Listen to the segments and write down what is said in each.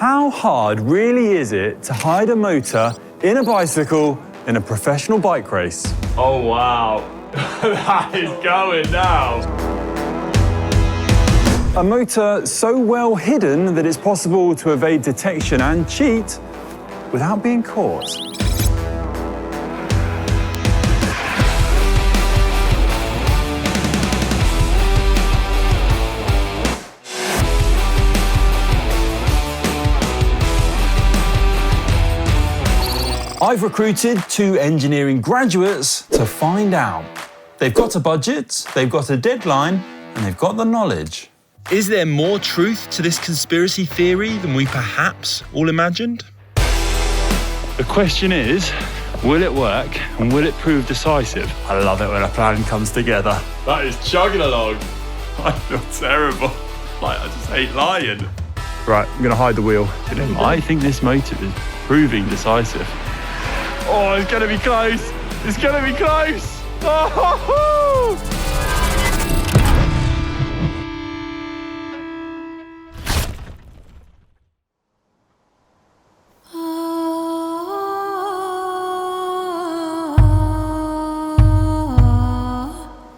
How hard really is it to hide a motor in a bicycle in a professional bike race? Oh, wow. That is going now. A motor so well hidden that it's possible to evade detection and cheat without being caught. I've recruited 2 engineering graduates to find out. They've got a budget, they've got a deadline, and they've got the knowledge. Is there more truth to this conspiracy theory than we perhaps all imagined? The question is, will it work and will it prove decisive? I love it when a plan comes together. That is chugging along. I feel terrible. Like, I just hate lying. Right, I'm gonna hide the wheel. I think this motor is proving decisive. Oh, it's gonna be close. It's gonna be close. Oh!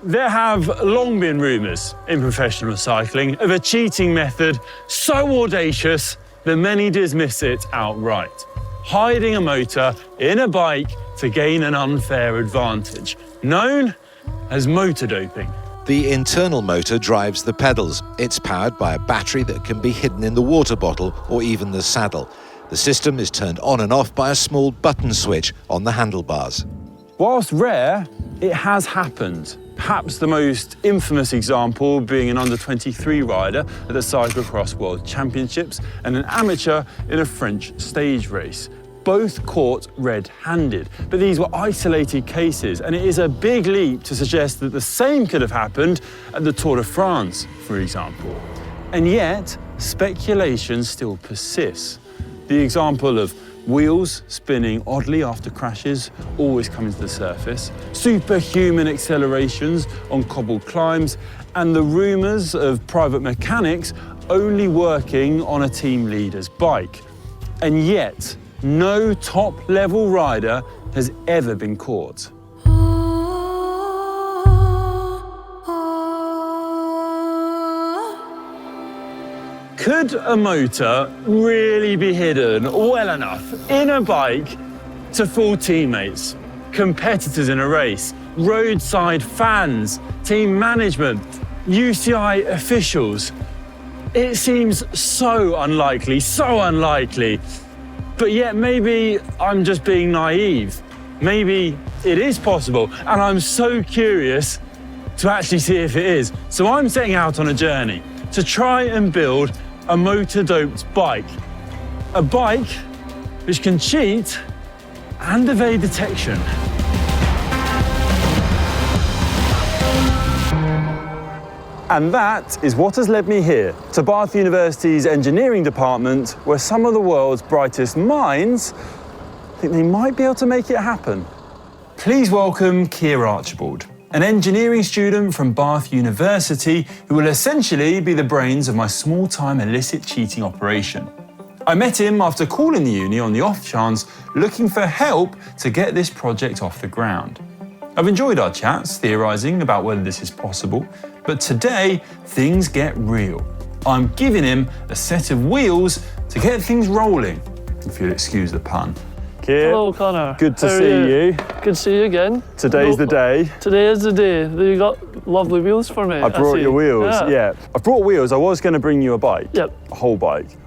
There have long been rumours in professional cycling of a cheating method so audacious that many dismiss it outright. Hiding a motor in a bike to gain an unfair advantage, known as motor doping. The internal motor drives the pedals. It's powered by a battery that can be hidden in the water bottle or even the saddle. The system is turned on and off by a small button switch on the handlebars. Whilst rare, it has happened. Perhaps the most infamous example being an under-23 rider at the Cyclocross World Championships and an amateur in a French stage race. Both caught red-handed, but these were isolated cases, and it is a big leap to suggest that the same could have happened at the Tour de France, for example. And yet, speculation still persists. The example of wheels spinning oddly after crashes always comes to the surface, superhuman accelerations on cobbled climbs, and the rumours of private mechanics only working on a team leader's bike. And yet, no top-level rider has ever been caught. Could a motor really be hidden well enough in a bike to fool teammates, competitors in a race, roadside fans, team management, UCI officials? It seems so unlikely, but yet maybe I'm just being naive. Maybe it is possible, and I'm so curious to actually see if it is. So I'm setting out on a journey to try and build a motor-doped bike. A bike which can cheat and evade detection. And that is what has led me here, to Bath University's engineering department, where some of the world's brightest minds think they might be able to make it happen. Please welcome Keir Archibald, an engineering student from Bath University who will essentially be the brains of my small-time illicit cheating operation. I met him after calling the uni on the off chance, looking for help to get this project off the ground. I've enjoyed our chats, theorising about whether this is possible, but today things get real. I'm giving him a set of wheels to get things rolling, if you'll excuse the pun. Keir, hello, Connor. Good to see you. Good to see you again. Today's the day. Today is the day. You got lovely wheels for me. I brought your wheels, yeah. I brought wheels. I was going to bring you a bike. Yep. A whole bike.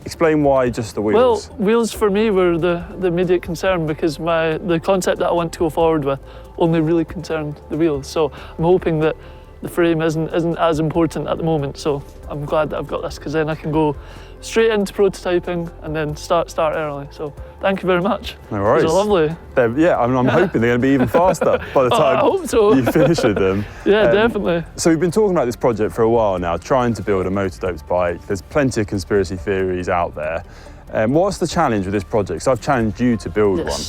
Explain why just the wheels. Well, wheels for me were the immediate concern because the concept that I want to go forward with only really concerned the wheels. So I'm hoping that the frame isn't as important at the moment. So I'm glad that I've got this because then I can go straight into prototyping and then start early. So thank you very much. No worries. Those are lovely. Yeah, I'm hoping they're going to be even faster by the time I hope so. you finish with them. Yeah, definitely. So we've been talking about this project for a while now, trying to build a motor-doped bike. There's plenty of conspiracy theories out there. What's the challenge with this project? So I've challenged you to build one.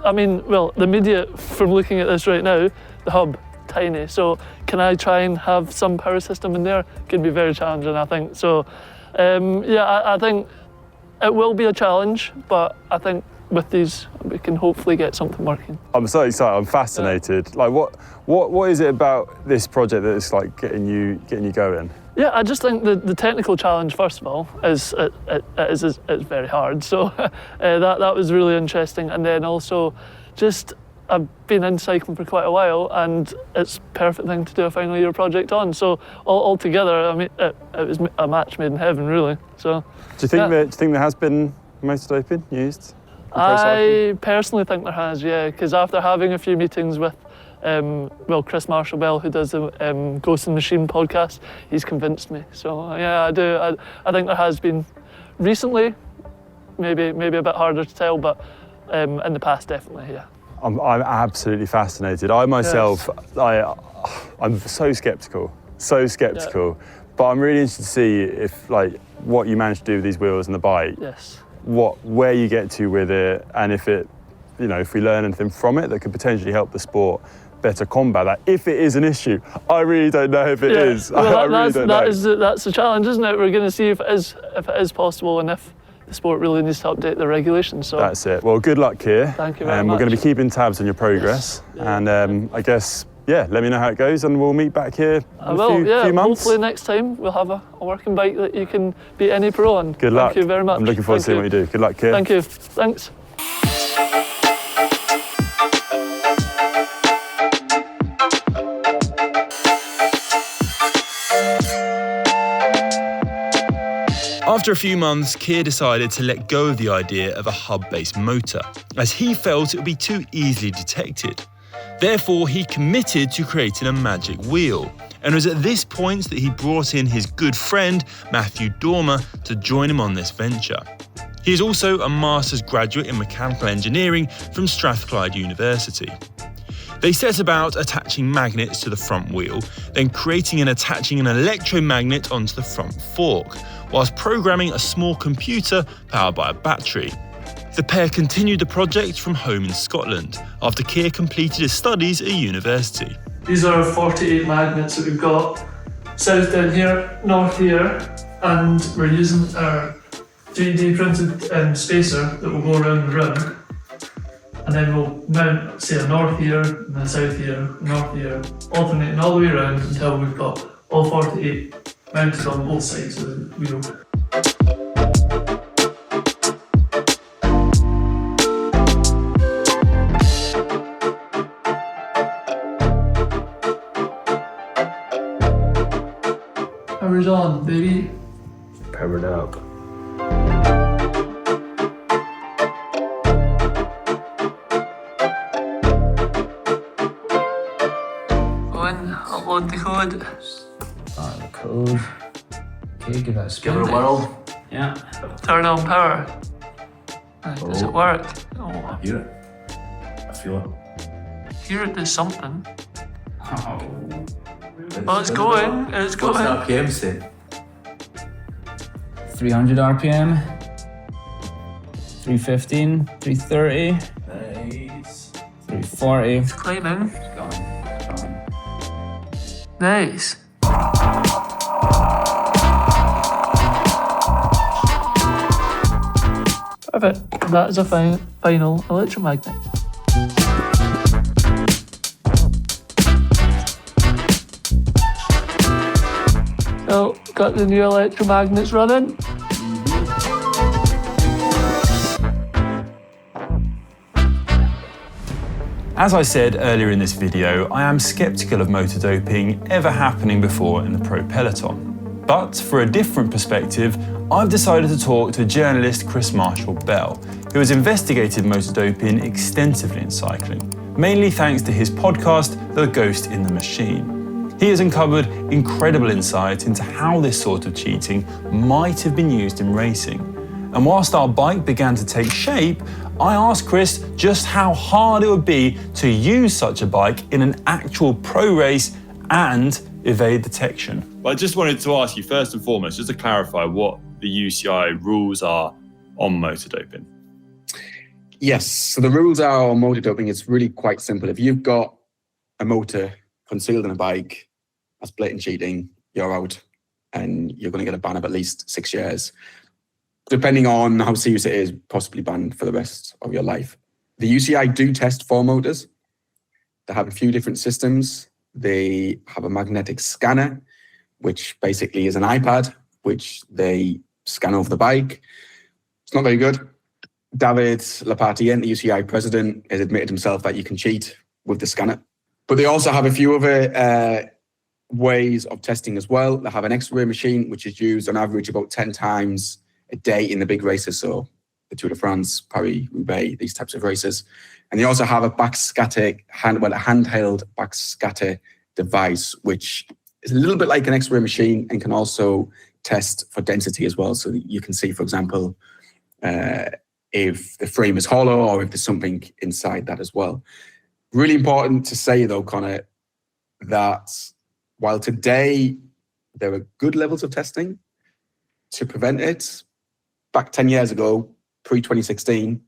I mean, well, the immediate, from looking at this right now, the hub, tiny. So can I try and have some power system in there? Could be very challenging, I think. So yeah, I think it will be a challenge, but I think with these we can hopefully get something working. I'm so excited. I'm fascinated. Yeah. Like, what is it about this project that's like getting you going? Yeah, I just think the technical challenge, first of all, is it's very hard. So that was really interesting, and then also just I've been in cycling for quite a while, and it's a perfect thing to do a final year project on. So all together, I mean, it was a match made in heaven, really. So Do you think there has been motor doping used? I personally think there has, yeah, because after having a few meetings with Chris Marshall-Bell, who does the Ghost in the Machine podcast, he's convinced me. So yeah, I do. I think there has been recently, maybe a bit harder to tell, but in the past, definitely, yeah. I'm absolutely fascinated. I myself, yes. I'm so sceptical, yeah. But I'm really interested to see if like what you manage to do with these wheels and the bike. Yes. Where you get to with it, and if we learn anything from it that could potentially help the sport better combat that. If it is an issue, I really don't know if it is. Well, I really don't know. That's the challenge, isn't it? We're going to see if it is possible, and if the sport really needs to update the regulations. So that's it. Well, good luck here. Thank you very much. We're going to be keeping tabs on your progress, yes. Yeah. And I guess let me know how it goes, and we'll meet back here in a few months. Hopefully next time we'll have a working bike that you can beat any pro on. Good luck. Thank you very much. I'm looking forward to seeing what you do. Good luck, Keir. Thank you. Thanks. After a few months, Keir decided to let go of the idea of a hub-based motor, as he felt it would be too easily detected. Therefore, he committed to creating a magic wheel, and it was at this point that he brought in his good friend, Matthew Dormer, to join him on this venture. He is also a master's graduate in mechanical engineering from Strathclyde University. They set about attaching magnets to the front wheel, then creating and attaching an electromagnet onto the front fork, whilst programming a small computer powered by a battery. The pair continued the project from home in Scotland, after Keir completed his studies at university. These are 48 magnets that we've got, south down here, north here, and we're using our 3D printed spacer that will go around the rim. And then we'll mount, say, a north here, and a south here, north here, alternating all the way around until we've got all 48 mounted on both sides of the wheel. Power's on, baby. Powered up. Upload the code. The code. Okay, give that a spin. Give it a whirl. Yeah. Turn on power. Does it work? Oh, I hear it. I feel it. Here it does something. Oh. Oh, it's going. It's going. What's the RPM say? 300 RPM. 315. 330. Nice. 340. It's climbing. It's gone. Nice. Perfect. That is a final electromagnet. So, got the new electromagnets running. As I said earlier in this video, I am sceptical of motor doping ever happening before in the pro peloton. But for a different perspective, I've decided to talk to journalist Chris Marshall-Bell, who has investigated motor doping extensively in cycling, mainly thanks to his podcast, The Ghost in the Machine. He has uncovered incredible insight into how this sort of cheating might have been used in racing. And whilst our bike began to take shape, I asked Chris just how hard it would be to use such a bike in an actual pro race and evade detection. Well, I just wanted to ask you first and foremost, just to clarify what the UCI rules are on motor doping. Yes, so the rules are on motor doping. It's really quite simple. If you've got a motor concealed in a bike, that's blatant cheating, you're out, and you're going to get a ban of at least 6 years. depending on how serious it is, possibly banned for the rest of your life. The UCI do test for motors. They have a few different systems. They have a magnetic scanner, which basically is an iPad, which they scan over the bike. It's not very good. David Lapartien, the UCI president, has admitted himself that you can cheat with the scanner. But they also have a few other ways of testing as well. They have an X-ray machine, which is used on average about 10 times a day in the big races. So the Tour de France, Paris-Roubaix, these types of races. And they also have a backscatter, a handheld backscatter device, which is a little bit like an X-ray machine and can also test for density as well. So you can see, for example, if the frame is hollow or if there's something inside that as well. Really important to say though, Connor, that while today there are good levels of testing to prevent it, back 10 years ago, pre-2016,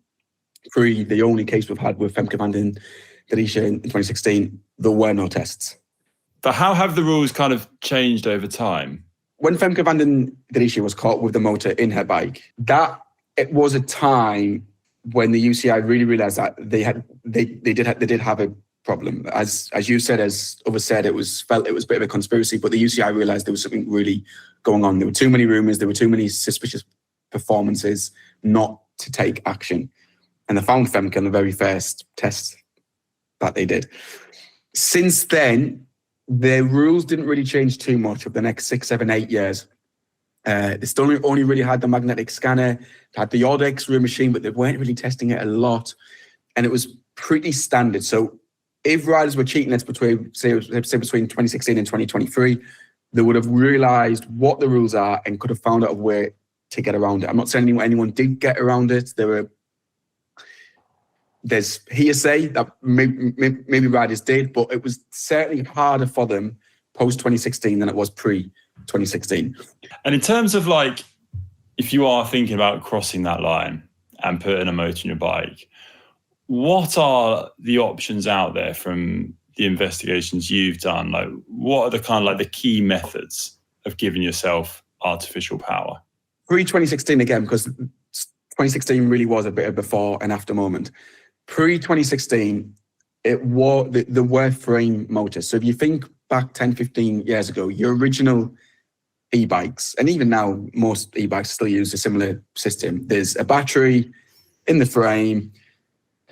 the only case we've had with Femke van den Driesche in 2016, there were no tests. But how have the rules kind of changed over time? When Femke van den Driesche was caught with the motor in her bike, it was a time when the UCI really realised that they did have a problem. As you said, as others said, it was a bit of a conspiracy, but the UCI realised there was something really going on. There were too many rumours, there were too many suspicious performances not to take action. And they found Femke on the very first test that they did. Since then, the rules didn't really change too much over the next 6, 7, 8 years. They still only really had the magnetic scanner, had the odd X-ray machine, but they weren't really testing it a lot. And it was pretty standard. So if riders were cheating, let's say between 2016 and 2023, they would have realised what the rules are and could have found out a way to get around it. I'm not saying anyone did get around it. There's hearsay that maybe riders did, but it was certainly harder for them post-2016 than it was pre-2016. And in terms of like, if you are thinking about crossing that line and putting a motor on your bike, what are the options out there from the investigations you've done? Like, what are the kind of like the key methods of giving yourself artificial power? Pre-2016 again, because 2016 really was a bit of before and after moment. Pre-2016, there were frame motors. So if you think back 10, 15 years ago, your original e-bikes, and even now most e-bikes still use a similar system. There's a battery in the frame,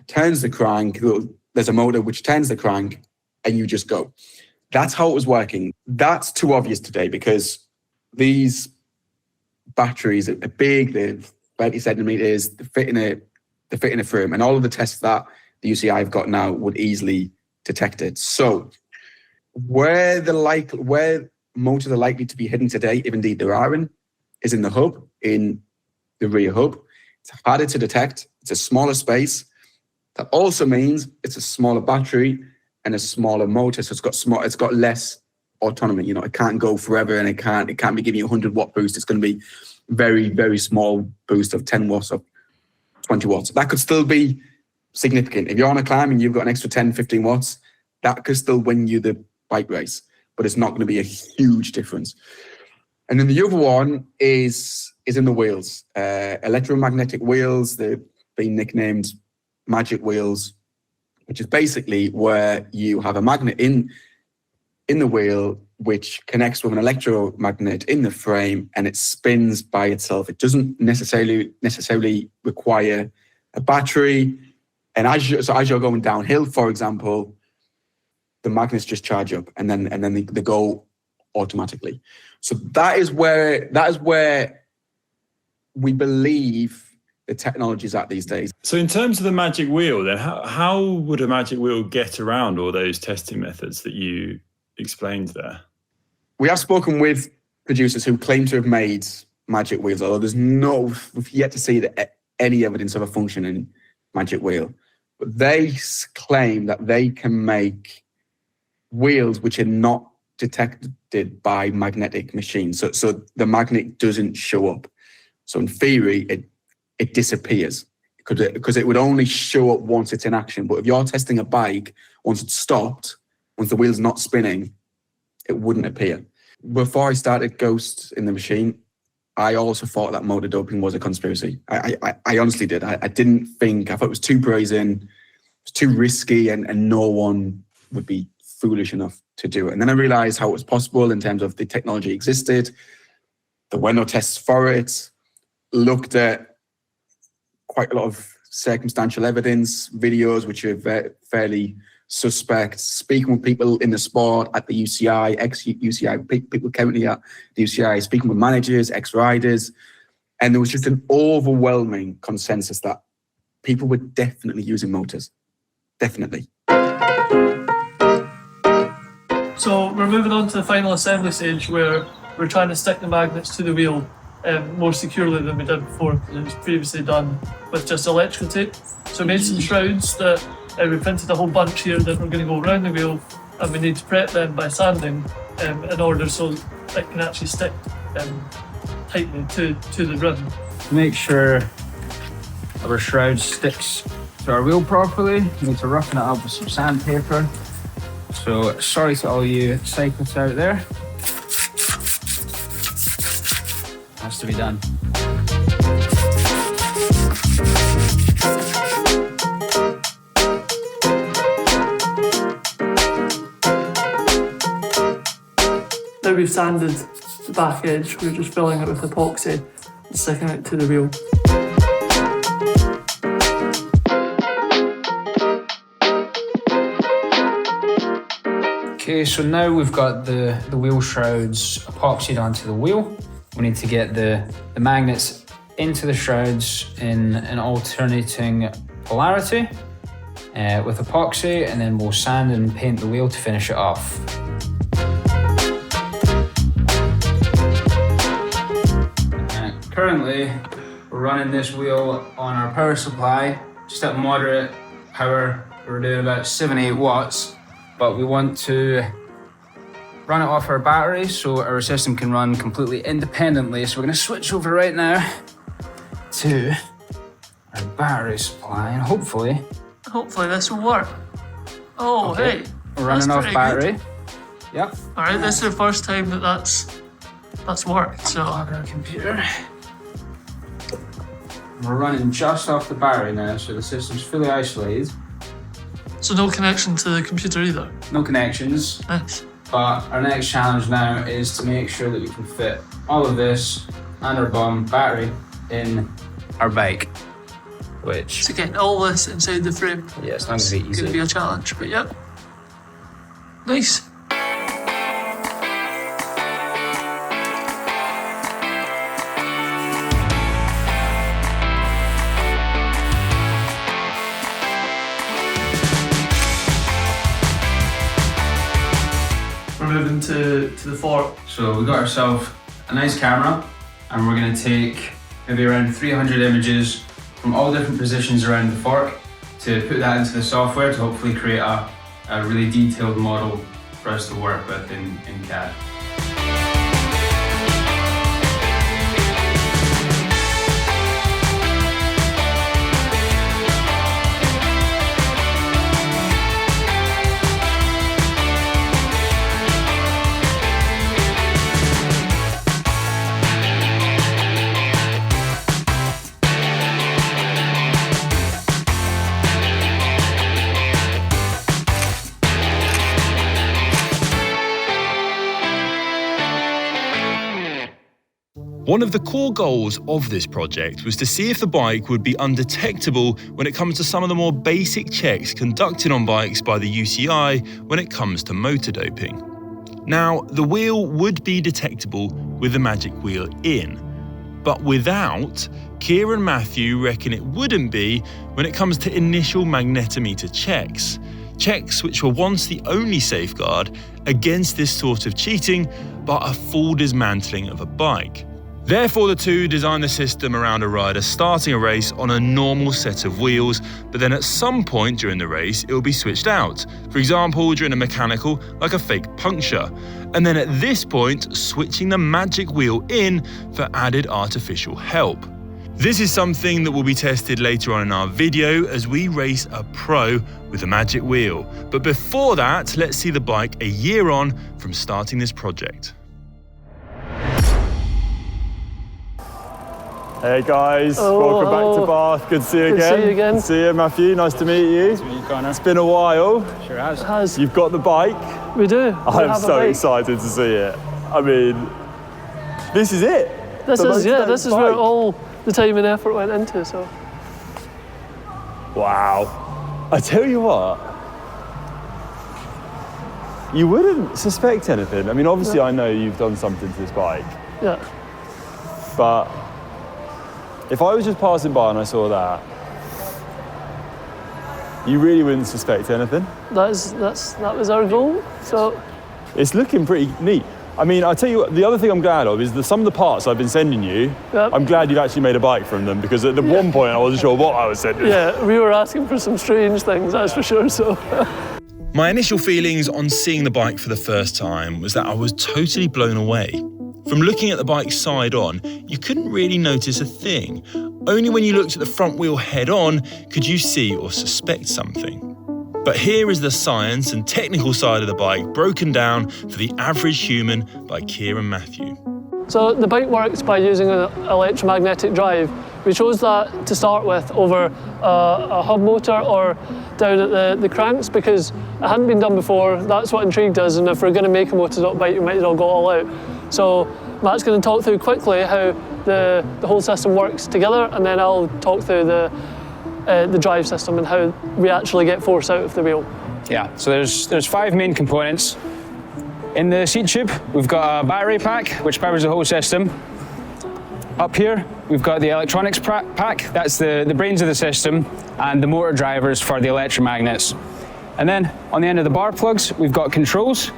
turns the crank, there's a motor which turns the crank, and you just go. That's how it was working. That's too obvious today because these batteries are big, they're 30 centimeters, they fit in a frame, and all of the tests that the UCI have got now would easily detect it. So where motors are likely to be hidden today, if indeed there are, is in the hub, in the rear hub. It's harder to detect. It's a smaller space. That also means it's a smaller battery and a smaller motor. So it's got less autonomy. You know, it can't go forever, and it can't be giving you a 100-watt boost. It's going to be very, very small boost of 10 watts or 20 watts. That could still be significant. If you're on a climb and you've got an extra 10, 15 watts, that could still win you the bike race, but it's not going to be a huge difference. And then the other one is in the wheels. Electromagnetic wheels, they've been nicknamed magic wheels, which is basically where you have a magnet in the wheel which connects with an electromagnet in the frame, and it spins by itself. It doesn't necessarily require a battery. And as you're going downhill, for example, the magnets just charge up, and then they go automatically. So that is where we believe the technology is at these days. So in terms of the magic wheel, then how would a magic wheel get around all those testing methods that you explained there? We have spoken with producers who claim to have made magic wheels, although we've yet to see any evidence of a functioning magic wheel. But they claim that they can make wheels which are not detected by magnetic machines. So the magnet doesn't show up. So in theory, it disappears because it would only show up once it's in action. But if you're testing a bike, once it's stopped, once the wheel's not spinning, it wouldn't appear. Before I started Ghost in the Machine, I also thought that motor doping was a conspiracy. I honestly did. I didn't think, I thought it was too brazen, it was too risky, and no one would be foolish enough to do it. And then I realized how it was possible in terms of the technology existed. There were no tests for it. Looked at quite a lot of circumstantial evidence, videos which are fairly suspect, speaking with people in the sport at the UCI, ex-UCI, people currently at the UCI, speaking with managers, ex-riders, and there was just an overwhelming consensus that people were definitely using motors. Definitely. So we're moving on to the final assembly stage where we're trying to stick the magnets to the wheel more securely than we did before, because it was previously done with just electrical tape. So we made some shrouds that we printed a whole bunch here that we're going to go around the wheel, and we need to prep them by sanding in order so it can actually stick tightly to the rim. To make sure our shroud sticks to our wheel properly, we need to roughen it up with some sandpaper. So sorry to all you cyclists out there. Has to be done. Now we've sanded the back edge, we're just filling it with epoxy and sticking it to the wheel. Okay, so now we've got the wheel shrouds epoxied onto the wheel. We need to get the magnets into the shrouds in an alternating polarity with epoxy, and then we'll sand and paint the wheel to finish it off. Currently, we're running this wheel on our power supply, just at moderate power. We're doing about 7-8 watts, but we want to run it off our battery so our system can run completely independently. So we're going to switch over right now to our battery supply, and hopefully this will work. Oh, okay. Hey, we're running off battery. Good. Yep. All right, this is the first time that's worked. So Plug our computer. We're running just off the battery now, so the system's fully isolated. So no connection to the computer either? No connections. Nice. But our next challenge now is to make sure that we can fit all of this and our bomb battery in our bike, which... So getting all this inside the frame. Yeah, it's not going to be easy. It's going to be a challenge, but yep. Nice. Moving to the fork. So we got ourselves a nice camera, and we're going to take maybe around 300 images from all different positions around the fork to put that into the software to hopefully create a really detailed model for us to work with in CAD. One of the core goals of this project was to see if the bike would be undetectable when it comes to some of the more basic checks conducted on bikes by the UCI when it comes to motor doping. Now, the wheel would be detectable with the magic wheel in, but without, Keir and Matthew reckon it wouldn't be when it comes to initial magnetometer checks. Checks which were once the only safeguard against this sort of cheating, but a full dismantling of a bike. Therefore, the two designed the system around a rider starting a race on a normal set of wheels, but then at some point during the race, it will be switched out. For example, during a mechanical, like a fake puncture. And then at this point, switching the magic wheel in for added artificial help. This is something that will be tested later on in our video as we race a pro with the magic wheel. But before that, let's see the bike a year 1 from starting this project. Hey guys, Oh, welcome hello. back to Bath. Good to see you Good to again. see you again. See you, Matthew. Nice to meet you. It's been a while. Sure has. It has. You've got the bike. We do. We I'm have a so bike. excited to see it. I mean, this is it. This The is, yeah, Motor this is bike. where all the time and effort went into, so. Wow. I tell you what, you wouldn't suspect anything. I mean, obviously I know you've done something to this bike, Yeah. but if I was just passing by and I saw that, you really wouldn't suspect anything. That was our goal, so. It's looking pretty neat. I mean, I tell you what, the other thing I'm glad of is that some of the parts I've been sending you, Yep. I'm glad you've actually made a bike from them, because at the one point I wasn't sure what I was sending. Yeah, we were asking for some strange things, that's for sure, so. My initial feelings on seeing the bike for the first time was that I was totally blown away. From looking at the bike side on, you couldn't really notice a thing. Only when you looked at the front wheel head on could you see or suspect something. But here is the science and technical side of the bike broken down for the average human by Keir and Matthew. So the bike works by using an electromagnetic drive. We chose that to start with over a hub motor or down at the cranks because it hadn't been done before. That's what intrigued us, and if we're going to make a motor bike, we might as well go all out. So Matt's going to talk through quickly how the whole system works together, and then I'll talk through the drive system and how we actually get force out of the wheel. Yeah, so there's 5 main components. In the seat tube, we've got a battery pack, which powers the whole system. Up here, we've got the electronics pack, that's the brains of the system, and the motor drivers for the electromagnets. And then on the end of the bar plugs, we've got controls.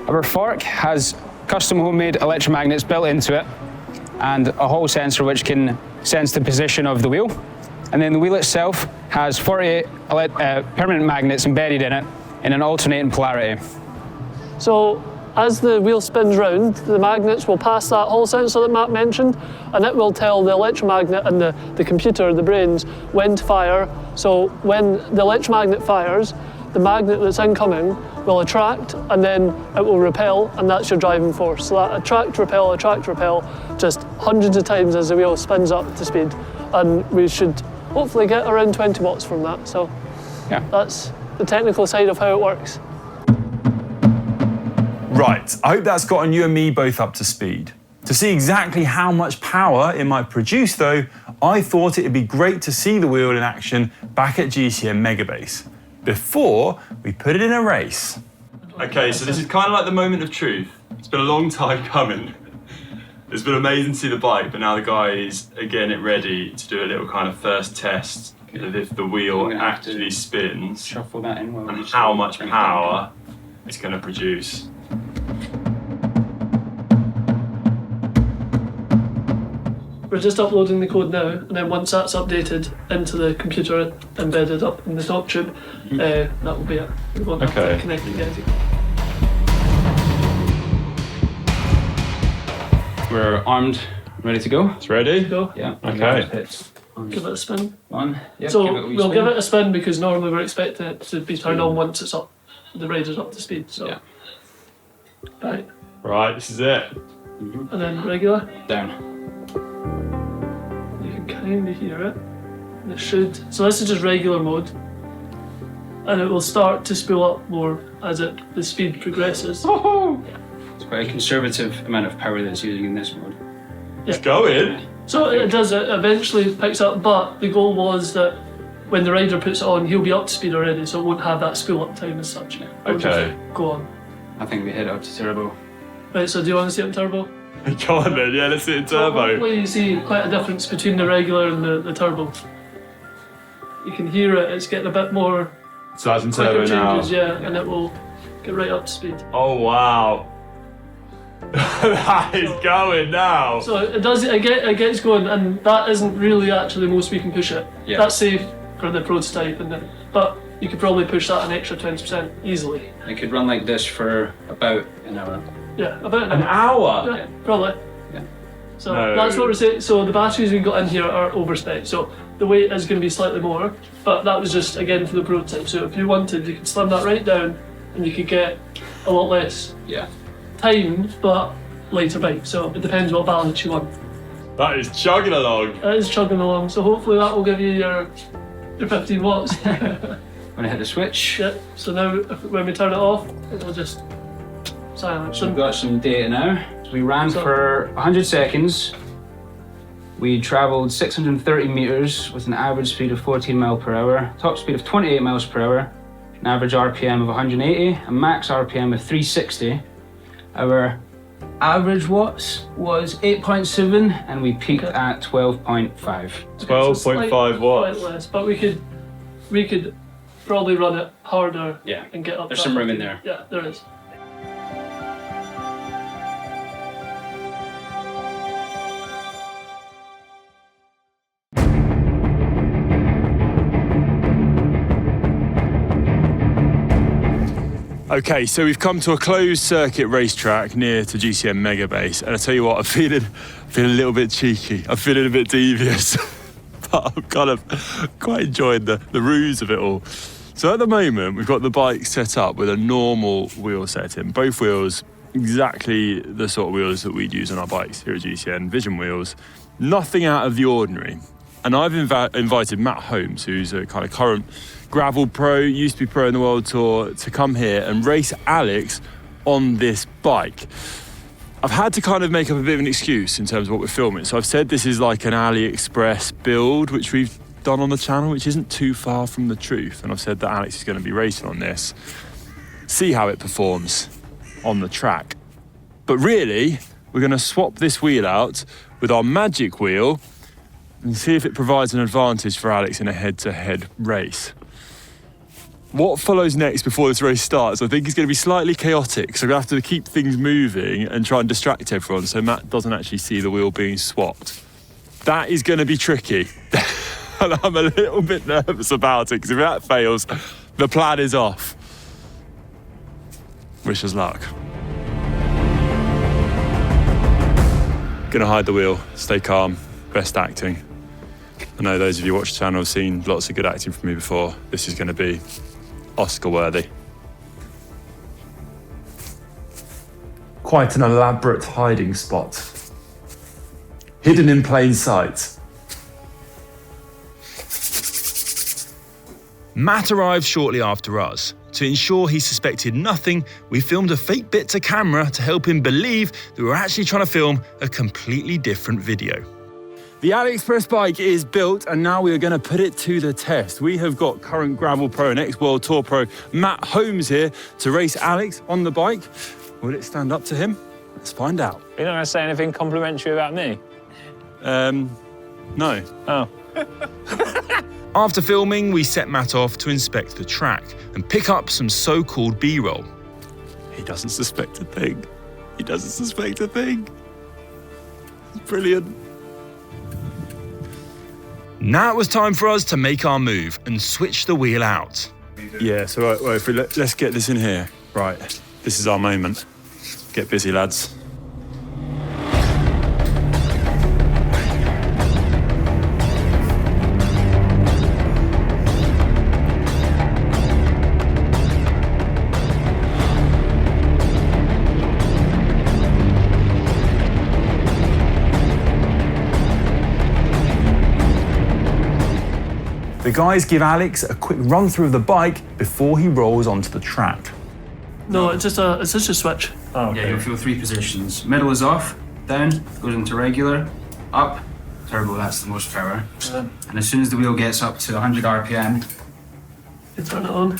Our fork has custom homemade electromagnets built into it, and a hall sensor which can sense the position of the wheel. And then the wheel itself has 48 permanent magnets embedded in it in an alternating polarity. So as the wheel spins round, the magnets will pass that hall sensor that Matt mentioned, and it will tell the electromagnet and the computer, the brains, when to fire. So when the electromagnet fires, the magnet that's incoming will attract and then it will repel, and that's your driving force. So that attract, repel, just hundreds of times as the wheel spins up to speed. And we should hopefully get around 20 watts from that. So Yeah. that's the technical side of how it works. Right, I hope that's gotten you and me both up to speed. To see exactly how much power it might produce though, I thought it'd be great to see the wheel in action back at GCM Megabase, before we put it in a race. Okay, so this is kind of like the moment of truth. It's been a long time coming. It's been amazing to see the bike, but now the guy is getting it ready to do a little kind of first test of if the wheel actually spins Shuffle that in while and how much power it's going to produce. We're just uploading the code now, and then once that's updated into the computer embedded up in the top tube, that will be it. We won't have Okay. to connect it yet. We're armed, ready to go. It's ready? Go. Yeah. Okay. Give it a spin. On. Yep, So give it a wee we'll spin. give it a spin because normally we're expecting it to be turned on once it's up, the rider's up to speed. So, Yeah. right, Right, this is it. and then regular. Down. You can kind of hear it. And it should. So this is just regular mode, and it will start to spool up more as the speed progresses. It's quite a conservative amount of power that it's using in this mode. It's going. So it does. It eventually picks up, but the goal was that when the rider puts it on, he'll be up to speed already, so it won't have that spool up time as such. It'll just Okay. go on. I think we hit up to turbo. Right. So do you want to see it in turbo? Go on then, yeah, let's see it in turbo. Hopefully you see quite a difference between the regular and the turbo. You can hear it. It's getting a bit more So that's in quicker turbo now. changes, yeah, and it will get right up to speed. Oh wow. That is going now. So it does. It gets going, and that isn't really actually the most we can push it. Yeah. That's safe for the prototype, but you could probably push that an extra 20% easily. It could run like this for about an hour. Yeah, about An hour? Yeah, probably. Yeah. So No. that's what we're saying. So the batteries we got in here are overspec. So the weight is going to be slightly more, but that was just again for the prototype. So if you wanted, you could slim that right down, and you could get a lot less Yeah. time, but lighter bike. So it depends what balance you want. That is chugging along. It is chugging along, so hopefully that will give you your 15 watts. Gonna hit the switch. Yeah, so now when we turn it off, it will just silence. So we've got some data now. So we ran for 100 seconds. We travelled 630 metres with an average speed of 14 miles per hour, top speed of 28 miles per hour, an average RPM of 180, a max RPM of 360. Our average watts was 8.7 and we peaked at 12.5. 12.5 watts. Quite less, but we could probably run it harder. Yeah, and get up. there's some room in there. Yeah, there is. Okay, so we've come to a closed circuit racetrack near to GCM Mega Base, and I tell you what, I'm feeling a little bit cheeky. I'm feeling a bit devious, but I'm kind of quite enjoying the ruse of it all. So at the moment, we've got the bike set up with a normal wheel setting. Both wheels, exactly the sort of wheels that we'd use on our bikes here at GCN, Vision wheels. Nothing out of the ordinary. And I've invited Matt Holmes, who's a kind of current gravel pro, used to be pro in the World Tour, to come here and race Alex on this bike. I've had to kind of make up a bit of an excuse in terms of what we're filming. So I've said this is like an AliExpress build, which we've done on the channel, which isn't too far from the truth. And I've said that Alex is going to be racing on this. See how it performs on the track. But really, we're going to swap this wheel out with our magic wheel and see if it provides an advantage for Alex in a head-to-head race. What follows next before this race starts, I think is going to be slightly chaotic, so we're going to have to keep things moving and try and distract everyone so Matt doesn't actually see the wheel being swapped. That is going to be tricky. And I'm a little bit nervous about it, because if that fails, the plan is off. Wish us luck. Gonna hide the wheel, stay calm, best acting. I know those of you who watch the channel have seen lots of good acting from me before. This is gonna be Oscar-worthy. Quite an elaborate hiding spot. Hidden in plain sight. Matt arrived shortly after us. To ensure he suspected nothing, we filmed a fake bit to camera to help him believe that we were actually trying to film a completely different video. The AliExpress bike is built, and now we are going to put it to the test. We have got current gravel pro and ex-World Tour pro Matt Holmes here to race Alex on the bike. Will it stand up to him? Let's find out. You're not going to say anything complimentary about me? No. Oh. After filming, we set Matt off to inspect the track and pick up some so-called B-roll. He doesn't suspect a thing. He doesn't suspect a thing. It's brilliant. Now it was time for us to make our move and switch the wheel out. Yeah, so right, if let's get this in here. Right, this is our moment. Get busy, lads. The guys give Alex a quick run through of the bike before he rolls onto the track. No, it's just a switch. Oh, okay. Yeah, you'll feel three positions. Middle is off, down, goes into regular, up, turbo, that's the most power. And as soon as the wheel gets up to 100 RPM, You turn it on.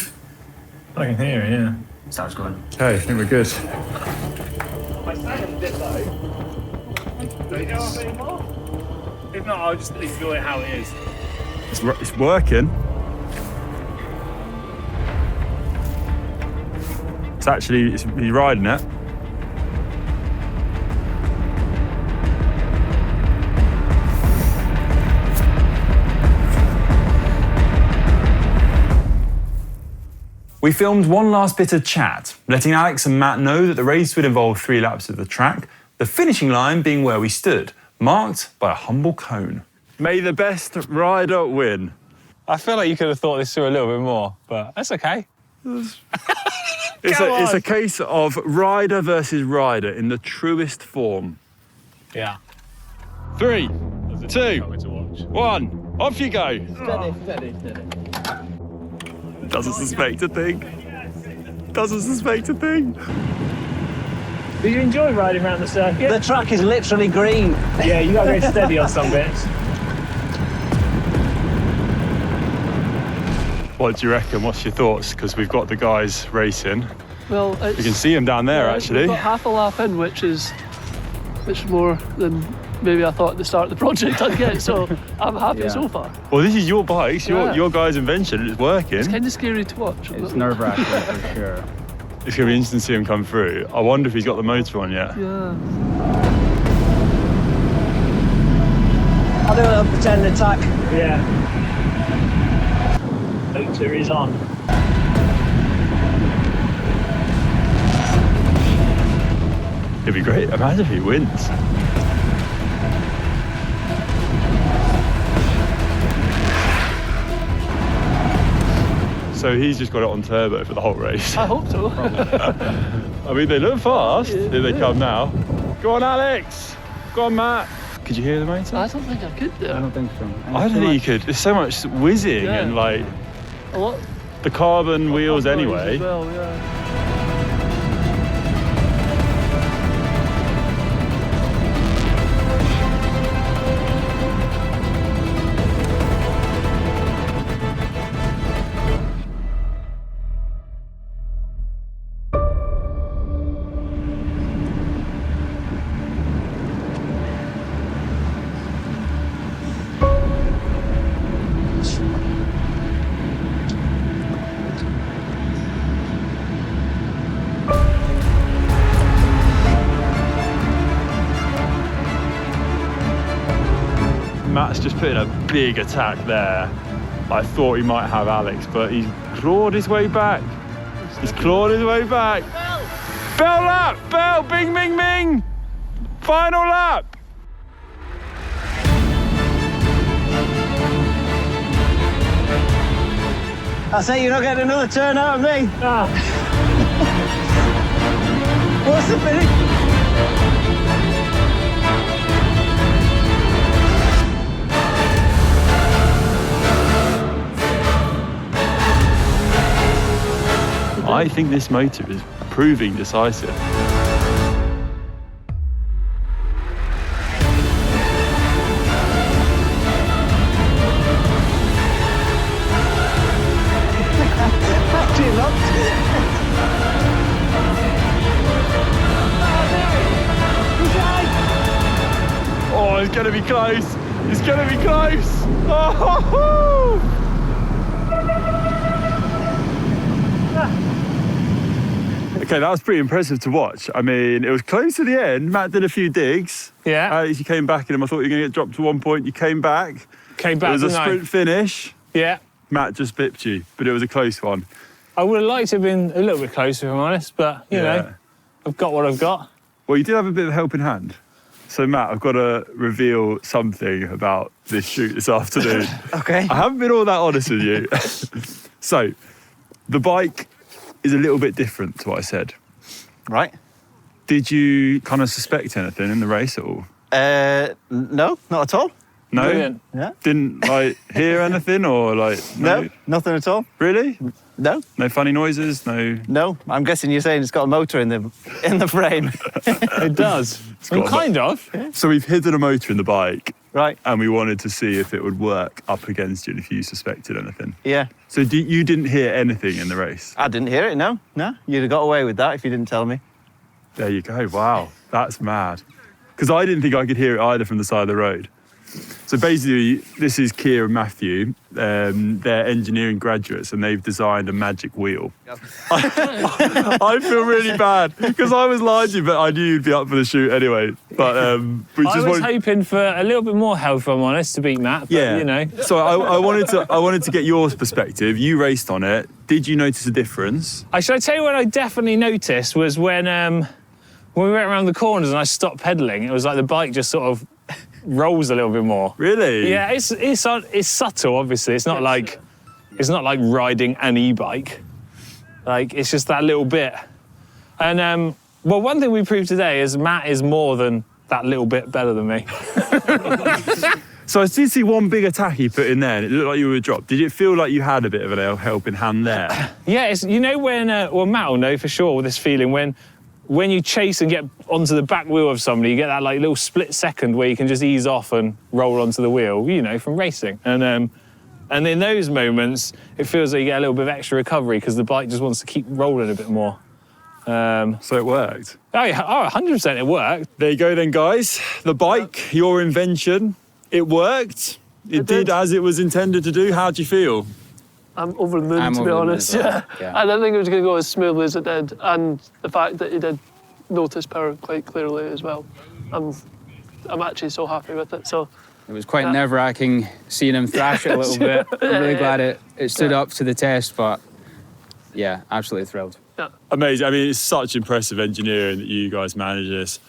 I can hear it, yeah. it starts going. Okay, I think we're good. If not, I'll just enjoy how it is. It's working. It's actually, he's riding it. We filmed one last bit of chat, letting Alex and Matt know that the race would involve 3 laps of the track, the finishing line being where we stood, marked by a humble cone. May the best rider win. I feel like you could have thought this through a little bit more, but that's okay. It's a case of rider versus rider in the truest form. Yeah. 3, 2, 1, off you go. Steady. Doesn't suspect a thing. Doesn't suspect a thing. Do you enjoy riding around the circuit? The track is literally green. Yeah, you got to go steady on some bits. What do you reckon? What's your thoughts? Because we've got the guys racing. Well, it's, You can see them down there, yeah, actually. We've got half a lap in, which is more than maybe I thought at the start of the project I'd get. So I'm happy so far. Well, this is your bikes, Yeah. your guys' invention. It's working. It's kind of scary to watch. It's nerve-wracking for sure. It's going to be interesting to see him come through. I wonder if he's got the motor on yet. Yeah. I'll do a pretend attack. Yeah. Motor is on. It'd be great. Imagine if he wins. So he's just got it on turbo for the whole race. I hope so. I mean, they look fast. Here they come now. Go on, Alex. Go on, Matt. Could you hear the motor? I don't think I could there. I don't think so. I don't think you could. There's so much whizzing Yeah. and like A lot. the carbon wheels of noise anyway. As well, yeah. Matt's just put in a big attack there. I thought he might have Alex, but he's clawed his way back. He's clawed his way back. Bell lap! Bell! Bing, bing, bing! Final lap! I say you're not getting another turn out of me. What's the finish? I think this motor is proving decisive. Oh, it's going to be close. It's going to be close. Oh, Okay, that was pretty impressive to watch. I mean, it was close to the end. Matt did a few digs. Yeah. You came back in him. I thought you were going to get dropped to one point. You came back. Came back, It was a didn't I? sprint finish. Yeah. Matt just bipped you, but it was a close one. I would have liked to have been a little bit closer, if I'm honest, but, you know, I've got what I've got. Well, you did have a bit of a helping hand. So, Matt, I've got to reveal something about this shoot this afternoon. Okay. I haven't been all that honest with you. So, the bike is a little bit different to what I said. Right. Did you kind of suspect anything in the race at all? No, not at all. No? Brilliant. Yeah. Didn't, hear anything or, No, nothing at all. Really? No, No funny noises? No? no. I'm guessing you're saying it's got a motor in the frame. It does. Well, got a- kind of. So we've hidden a motor in the bike Right. and we wanted to see if it would work up against you and if you suspected anything. Yeah. So you didn't hear anything in the race? I didn't hear it, no. No. You'd have got away with that if you didn't tell me. There you go. Wow, that's mad. Because I didn't think I could hear it either from the side of the road. So basically, this is Keir and Matthew. They're engineering graduates and they've designed a magic wheel. I feel really bad because I was lying to you, but I knew you'd be up for the shoot anyway. But we I just was wanted... hoping for a little bit more help, if I'm honest, to beat Matt, but, Yeah, you know. So I wanted to get your perspective. You raced on it. Did you notice a difference? Should I tell you what I definitely noticed was when we went around the corners and I stopped pedalling, it was like the bike just sort of rolls a little bit more. Really? Yeah, it's subtle, obviously. It's not like riding an e-bike. Like, it's just that little bit. And well, one thing we proved today is Matt is more than that little bit better than me. So I did see one big attack he put in there, and it looked like you were dropped. Did it feel like you had a bit of a helping hand there? Yeah, it's, you know when, well, Matt will know for sure this feeling when you chase and get onto the back wheel of somebody, you get that like little split second where you can just ease off and roll onto the wheel, you know, from racing. And in those moments, it feels like you get a little bit of extra recovery because the bike just wants to keep rolling a bit more. So it worked? Oh yeah, 100% it worked. There you go then, guys. The bike, your invention, it worked. It did as it was intended to do. How do you feel? I'm over the moon, I'm to over be the moon honest. as well. Yeah. Yeah. I didn't think it was going to go as smoothly as it did, and the fact that he did notice power quite clearly as well. I'm actually so happy with it. So It was quite nerve-wracking seeing him thrash it a little bit. I'm really glad it stood up to the test, but yeah, absolutely thrilled. Amazing. I mean, it's such impressive engineering that you guys managed this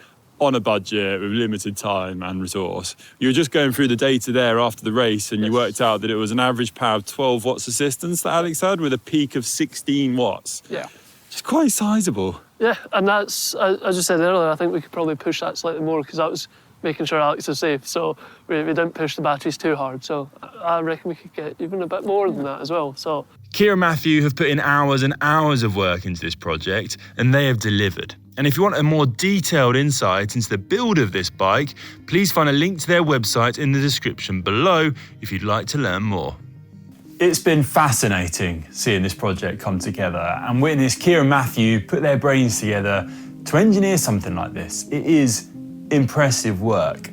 on a budget with limited time and resource. You were just going through the data there after the race, and you worked out that it was an average power of 12 watts assistance that Alex had with a peak of 16 watts. yeah. It's quite sizable. Yeah, and that's, as I said earlier, I think we could probably push that slightly more because that was making sure Alex was safe. So we didn't push the batteries too hard. So I reckon we could get even a bit more than that as well. So Keir and Matthew have put in hours and hours of work into this project, and they have delivered. And if you want a more detailed insight into the build of this bike, please find a link to their website in the description below if you'd like to learn more. It's been fascinating seeing this project come together and witness Keir and Matthew put their brains together to engineer something like this. It is impressive work.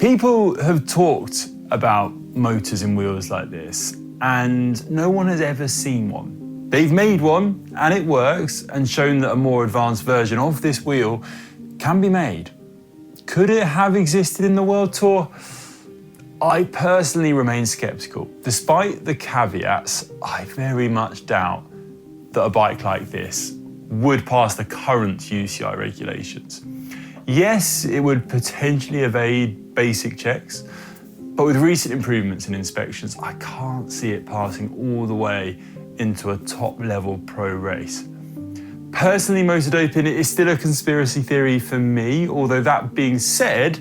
People have talked about motors and wheels like this, and no one has ever seen one. They've made one and it works and shown that a more advanced version of this wheel can be made. Could it have existed in the World Tour? I personally remain sceptical. Despite the caveats, I very much doubt that a bike like this would pass the current UCI regulations. Yes, it would potentially evade basic checks, but with recent improvements in inspections, I can't see it passing all the way into a top-level pro race. Personally, motor doping is still a conspiracy theory for me, although that being said,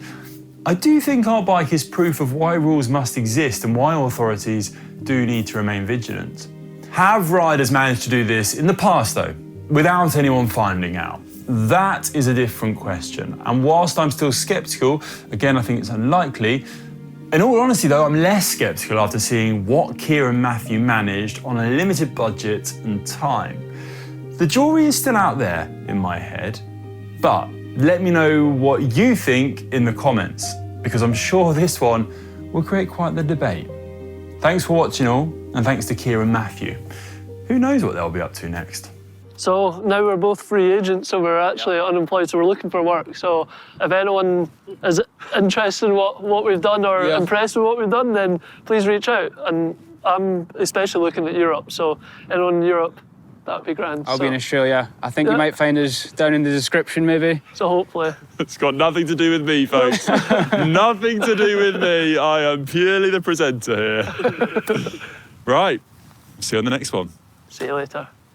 I do think our bike is proof of why rules must exist and why authorities do need to remain vigilant. Have riders managed to do this in the past though, without anyone finding out? That is a different question. And whilst I'm still sceptical, again, I think it's unlikely. In all honesty though, I'm less sceptical after seeing what Keir and Matthew managed on a limited budget and time. The jury is still out there in my head, but let me know what you think in the comments, because I'm sure this one will create quite the debate. Thanks for watching all, and thanks to Keir and Matthew. Who knows what they'll be up to next? So now we're both free agents, so we're actually unemployed, so we're looking for work. So if anyone is interested in what we've done or impressed with what we've done, then please reach out. And I'm especially looking at Europe, so anyone in Europe, that'd be grand. I'll be in Australia. I think you might find us down in the description, maybe. So hopefully. It's got nothing to do with me, folks. Nothing to do with me. I am purely the presenter here. Right. See you on the next one. See you later.